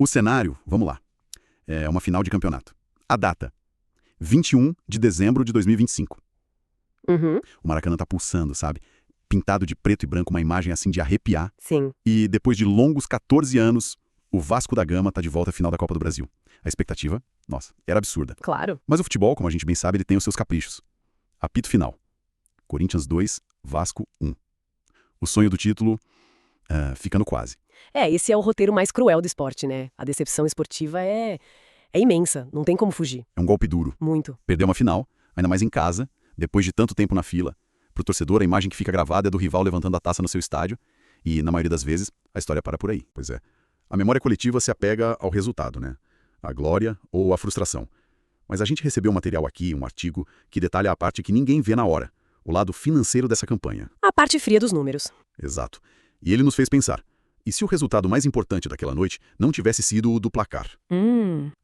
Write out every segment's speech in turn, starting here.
O cenário, vamos lá, é uma final de campeonato. A data, 21 de dezembro de 2025. Uhum, O Maracanã tá pulsando, sabe? Pintado de preto e branco, uma imagem assim de arrepiar. sim. E depois de longos 14 anos, o Vasco da Gama tá de volta à final da Copa do Brasil. A expectativa, nossa, era absurda. Claro. Mas o futebol, como a gente bem sabe, ele tem os seus caprichos. Apito final. Corinthians 2, Vasco 1. O sonho do título fica no quase. Esse é o roteiro mais cruel do esporte, né? A decepção esportiva é imensa, não tem como fugir. É um golpe duro. Muito. Perder uma final, ainda mais em casa, depois de tanto tempo na fila. Pro torcedor, a imagem que fica gravada é do rival levantando a taça no seu estádio. E, na maioria das vezes, a história para por aí. Pois é. A memória coletiva se apega ao resultado, né? A glória ou a frustração. Mas a gente recebeu um material aqui, um artigo, que detalha a parte que ninguém vê na hora. O lado financeiro dessa campanha. A parte fria dos números. Exato. E ele nos fez pensar. E se o resultado mais importante daquela noite não tivesse sido o do placar?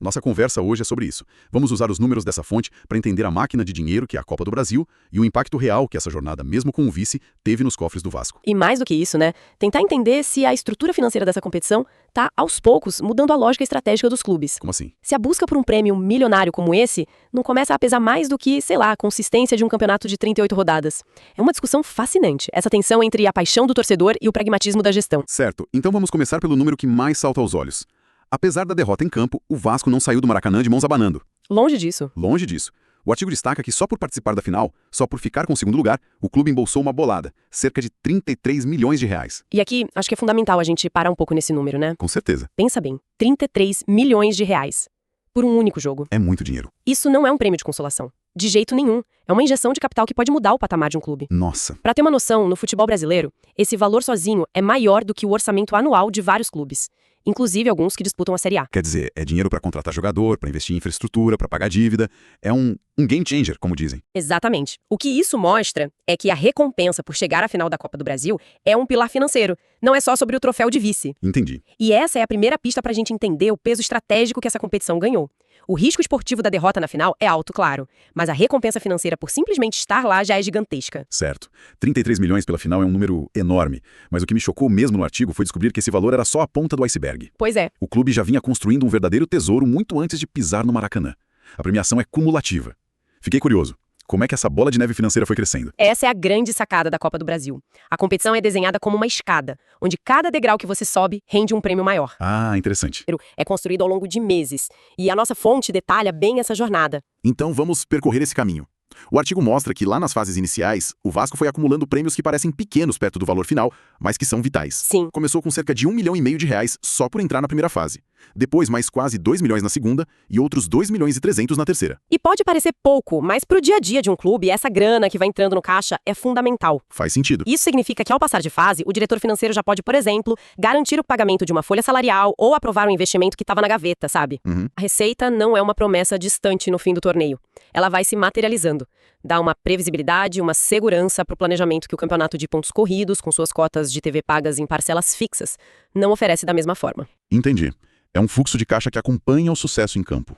Nossa conversa hoje é sobre isso. Vamos usar os números dessa fonte para entender a máquina de dinheiro que é a Copa do Brasil e o impacto real que essa jornada, mesmo com o vice, teve nos cofres do Vasco. E mais do que isso, né? Tentar entender se a estrutura financeira dessa competição tá, aos poucos, mudando a lógica estratégica dos clubes. Como assim? Se a busca por um prêmio milionário como esse não começa a pesar mais do que, sei lá, a consistência de um campeonato de 38 rodadas. É uma discussão fascinante, essa tensão entre a paixão do torcedor e o pragmatismo da gestão. Certo. Então vamos começar pelo número que mais salta aos olhos. Apesar da derrota em campo, o Vasco não saiu do Maracanã de mãos abanando. Longe disso. Longe disso. O artigo destaca que só por participar da final, só por ficar com o segundo lugar, o clube embolsou uma bolada, cerca de 33 milhões de reais. E aqui, acho que é fundamental a gente parar um pouco nesse número, né? Com certeza. Pensa bem, 33 milhões de reais. Por um único jogo. É muito dinheiro. Isso não é um prêmio de consolação. De jeito nenhum. É uma injeção de capital que pode mudar o patamar de um clube. Nossa. Pra ter uma noção, no futebol brasileiro, esse valor sozinho é maior do que o orçamento anual de vários clubes. Inclusive alguns que disputam a Série A. Quer dizer, é dinheiro para contratar jogador, para investir em infraestrutura, para pagar dívida. É um game changer, como dizem. Exatamente. O que isso mostra é que a recompensa por chegar à final da Copa do Brasil é um pilar financeiro. Não é só sobre o troféu de vice. Entendi. E essa é a primeira pista pra gente entender o peso estratégico que essa competição ganhou. O risco esportivo da derrota na final é alto, claro, mas a recompensa financeira por simplesmente estar lá já é gigantesca. Certo. 33 milhões pela final é um número enorme, mas o que me chocou mesmo no artigo foi descobrir que esse valor era só a ponta do iceberg. Pois é. O clube já vinha construindo um verdadeiro tesouro muito antes de pisar no Maracanã. A premiação é cumulativa. Fiquei curioso. Como é que essa bola de neve financeira foi crescendo? Essa é a grande sacada da Copa do Brasil. A competição é desenhada como uma escada, onde cada degrau que você sobe rende um prêmio maior. Ah, interessante. É construído ao longo de meses, e a nossa fonte detalha bem essa jornada. Então vamos percorrer esse caminho. O artigo mostra que lá nas fases iniciais, o Vasco foi acumulando prêmios que parecem pequenos perto do valor final, mas que são vitais. Sim. Começou com cerca de 1,5 milhão de reais só por entrar na primeira fase. Depois, mais quase 2 milhões na segunda e outros 2,3 milhões na terceira. E pode parecer pouco, mas pro dia a dia de um clube, essa grana que vai entrando no caixa é fundamental. Faz sentido. Isso significa que ao passar de fase, o diretor financeiro já pode, por exemplo, garantir o pagamento de uma folha salarial ou aprovar um investimento que estava na gaveta, sabe? A receita não é uma promessa distante no fim do torneio. Ela vai se materializando. Dá uma previsibilidade, uma segurança para o planejamento que o campeonato de pontos corridos, com suas cotas de TV pagas em parcelas fixas, não oferece da mesma forma. Entendi. É um fluxo de caixa que acompanha o sucesso em campo.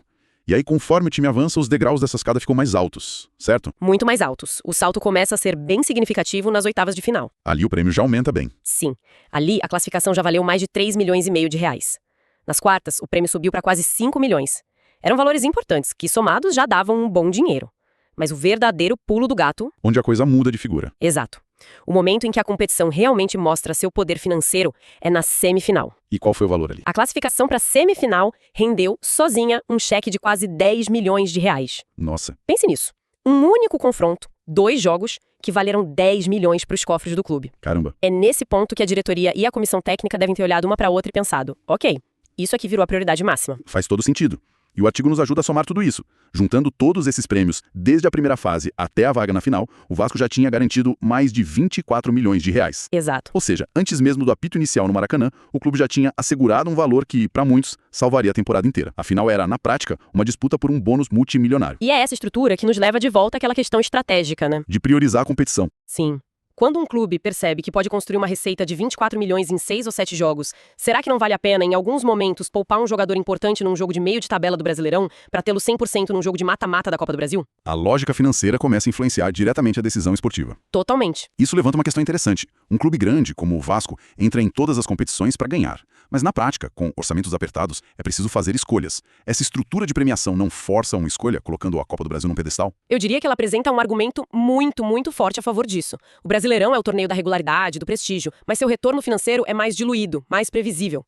E aí, conforme o time avança, os degraus dessa escada ficam mais altos, certo? Muito mais altos. O salto começa a ser bem significativo nas oitavas de final. Ali o prêmio já aumenta bem. Sim. Ali, a classificação já valeu mais de 3,5 milhões de reais. Nas quartas, o prêmio subiu para quase 5 milhões. Eram valores importantes, que somados já davam um bom dinheiro. Mas o verdadeiro pulo do gato... Onde a coisa muda de figura. Exato. O momento em que a competição realmente mostra seu poder financeiro é na semifinal. E qual foi o valor ali? A classificação para a semifinal rendeu, sozinha, um cheque de quase 10 milhões de reais. Nossa. Pense nisso. Um único confronto, 2 jogos, que valeram 10 milhões para os cofres do clube. Caramba. É nesse ponto que a diretoria e a comissão técnica devem ter olhado uma para outra e pensado, ok, isso aqui virou a prioridade máxima. Faz todo sentido. E o artigo nos ajuda a somar tudo isso. Juntando todos esses prêmios, desde a primeira fase até a vaga na final, o Vasco já tinha garantido mais de 24 milhões de reais. Exato. Ou seja, antes mesmo do apito inicial no Maracanã, o clube já tinha assegurado um valor que, para muitos, salvaria a temporada inteira. Afinal, era, na prática, uma disputa por um bônus multimilionário. E é essa estrutura que nos leva de volta àquela questão estratégica, né? De priorizar a competição. Sim. Quando um clube percebe que pode construir uma receita de 24 milhões em 6 ou 7 jogos, será que não vale a pena, em alguns momentos, poupar um jogador importante num jogo de meio de tabela do Brasileirão para tê-lo 100% num jogo de mata-mata da Copa do Brasil? A lógica financeira começa a influenciar diretamente a decisão esportiva. Totalmente. Isso levanta uma questão interessante. Um clube grande, como o Vasco, entra em todas as competições para ganhar. Mas na prática, com orçamentos apertados, é preciso fazer escolhas. Essa estrutura de premiação não força uma escolha, colocando a Copa do Brasil num pedestal? Eu diria que ela apresenta um argumento muito, muito forte a favor disso. O Brasileirão é o torneio da regularidade, do prestígio, mas seu retorno financeiro é mais diluído, mais previsível.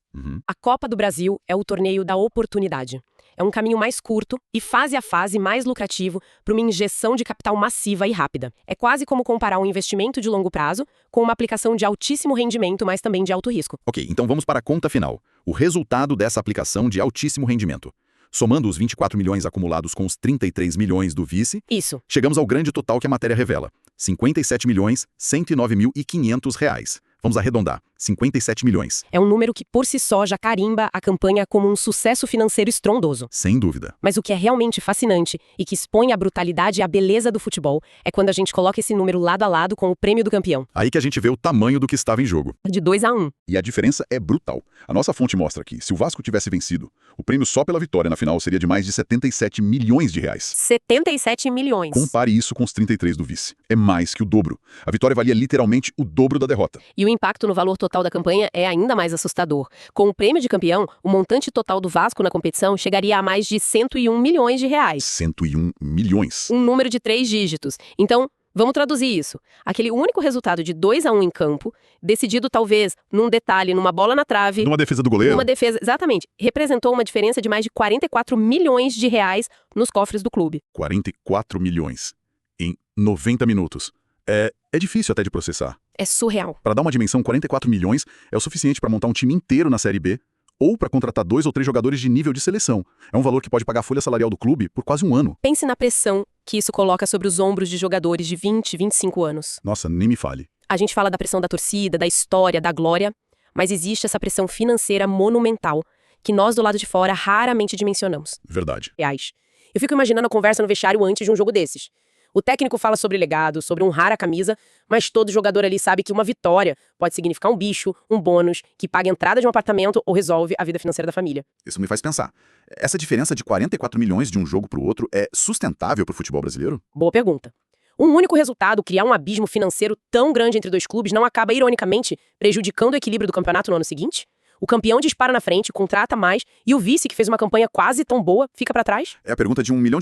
A Copa do Brasil é o torneio da oportunidade. É um caminho mais curto e fase a fase mais lucrativo para uma injeção de capital massiva e rápida. É quase como comparar um investimento de longo prazo com uma aplicação de altíssimo rendimento, mas também de alto risco. Ok, então vamos para a conta final. O resultado dessa aplicação de altíssimo rendimento. Somando os 24 milhões acumulados com os 33 milhões do vice, Isso. chegamos ao grande total que a matéria revela. 57.109.500 reais. Vamos arredondar. 57 milhões. É um número que por si só já carimba a campanha como um sucesso financeiro estrondoso. Sem dúvida. Mas o que é realmente fascinante e que expõe a brutalidade e a beleza do futebol é quando a gente coloca esse número lado a lado com o prêmio do campeão. Aí que a gente vê o tamanho do que estava em jogo. De 2-1. E a diferença é brutal. A nossa fonte mostra que, se o Vasco tivesse vencido, o prêmio só pela vitória na final seria de mais de 77 milhões de reais. 77 milhões. Compare isso com os 33 do vice. É mais que o dobro. A vitória valia literalmente o dobro da derrota. E o impacto no valor total da campanha é ainda mais assustador. Com o prêmio de campeão, o montante total do Vasco na competição chegaria a mais de 101 milhões de reais. 101 milhões. Um número de 3 dígitos. Então, vamos traduzir isso. Aquele único resultado de 2-1 em campo, decidido talvez num detalhe, numa bola na trave... Numa defesa do goleiro? Numa defesa, exatamente. Representou uma diferença de mais de 44 milhões de reais nos cofres do clube. 44 milhões. Em 90 minutos. É difícil até de processar. É surreal. Para dar uma dimensão, 44 milhões é o suficiente para montar um time inteiro na Série B ou para contratar 2 ou 3 jogadores de nível de seleção. É um valor que pode pagar a folha salarial do clube por quase um ano. Pense na pressão que isso coloca sobre os ombros de jogadores de 20, 25 anos. Nossa, nem me fale. A gente fala da pressão da torcida, da história, da glória, mas existe essa pressão financeira monumental que nós do lado de fora raramente dimensionamos. Verdade. Reais. Eu fico imaginando a conversa no vestiário antes de um jogo desses. O técnico fala sobre legado, sobre honrar a camisa, mas todo jogador ali sabe que uma vitória pode significar um bicho, um bônus, que paga a entrada de um apartamento ou resolve a vida financeira da família. Isso me faz pensar. Essa diferença de 44 milhões de um jogo para o outro é sustentável para o futebol brasileiro? Boa pergunta. Um único resultado, criar um abismo financeiro tão grande entre dois clubes, não acaba, ironicamente, prejudicando o equilíbrio do campeonato no ano seguinte? O campeão dispara na frente, contrata mais, e o vice, que fez uma campanha quase tão boa, fica para trás? É a pergunta de $1 milhão,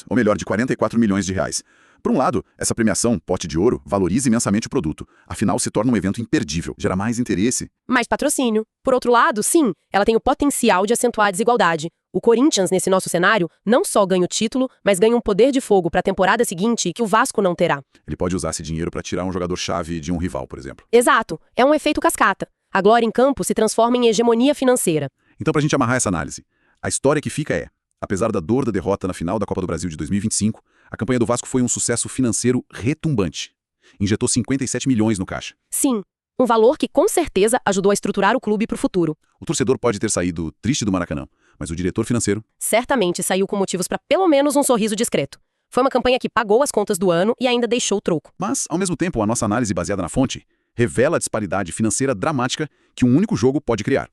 ou melhor, de 44 milhões de reais. Por um lado, essa premiação, pote de ouro, valoriza imensamente o produto. Afinal, se torna um evento imperdível, gera mais interesse. Mais patrocínio. Por outro lado, sim, ela tem o potencial de acentuar a desigualdade. O Corinthians, nesse nosso cenário, não só ganha o título, mas ganha um poder de fogo para a temporada seguinte que o Vasco não terá. Ele pode usar esse dinheiro para tirar um jogador-chave de um rival, por exemplo. Exato. É um efeito cascata. A glória em campo se transforma em hegemonia financeira. Então, para a gente amarrar essa análise, a história que fica é: apesar da dor da derrota na final da Copa do Brasil de 2025, a campanha do Vasco foi um sucesso financeiro retumbante. Injetou 57 milhões no caixa. Sim, um valor que com certeza ajudou a estruturar o clube para o futuro. O torcedor pode ter saído triste do Maracanã, mas o diretor financeiro certamente saiu com motivos para pelo menos um sorriso discreto. Foi uma campanha que pagou as contas do ano e ainda deixou o troco. Mas, ao mesmo tempo, a nossa análise baseada na fonte revela a disparidade financeira dramática que um único jogo pode criar.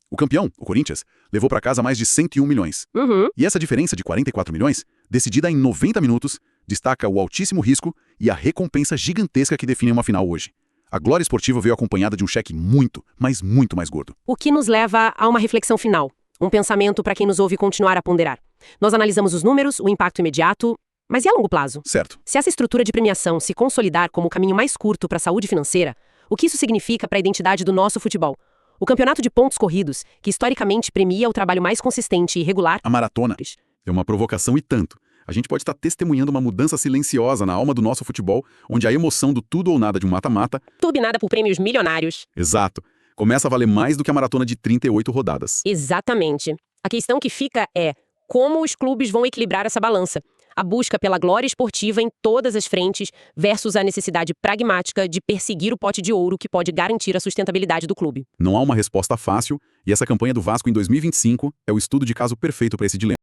O campeão, o Corinthians, levou para casa mais de 101 milhões. E essa diferença de 44 milhões, decidida em 90 minutos, destaca o altíssimo risco e a recompensa gigantesca que define uma final hoje. A glória esportiva veio acompanhada de um cheque muito, mas muito mais gordo. O que nos leva a uma reflexão final. Um pensamento para quem nos ouve continuar a ponderar. Nós analisamos os números, o impacto imediato, mas e a longo prazo? Certo. Se essa estrutura de premiação se consolidar como o caminho mais curto para a saúde financeira, o que isso significa para a identidade do nosso futebol? O campeonato de pontos corridos, que historicamente premia o trabalho mais consistente e regular... A maratona é uma provocação e tanto. A gente pode estar testemunhando uma mudança silenciosa na alma do nosso futebol, onde a emoção do tudo ou nada de um mata-mata... turbinada por prêmios milionários. Exato. Começa a valer mais do que a maratona de 38 rodadas. Exatamente. A questão que fica é como os clubes vão equilibrar essa balança. A busca pela glória esportiva em todas as frentes versus a necessidade pragmática de perseguir o pote de ouro que pode garantir a sustentabilidade do clube. Não há uma resposta fácil, e essa campanha do Vasco em 2025 é o estudo de caso perfeito para esse dilema.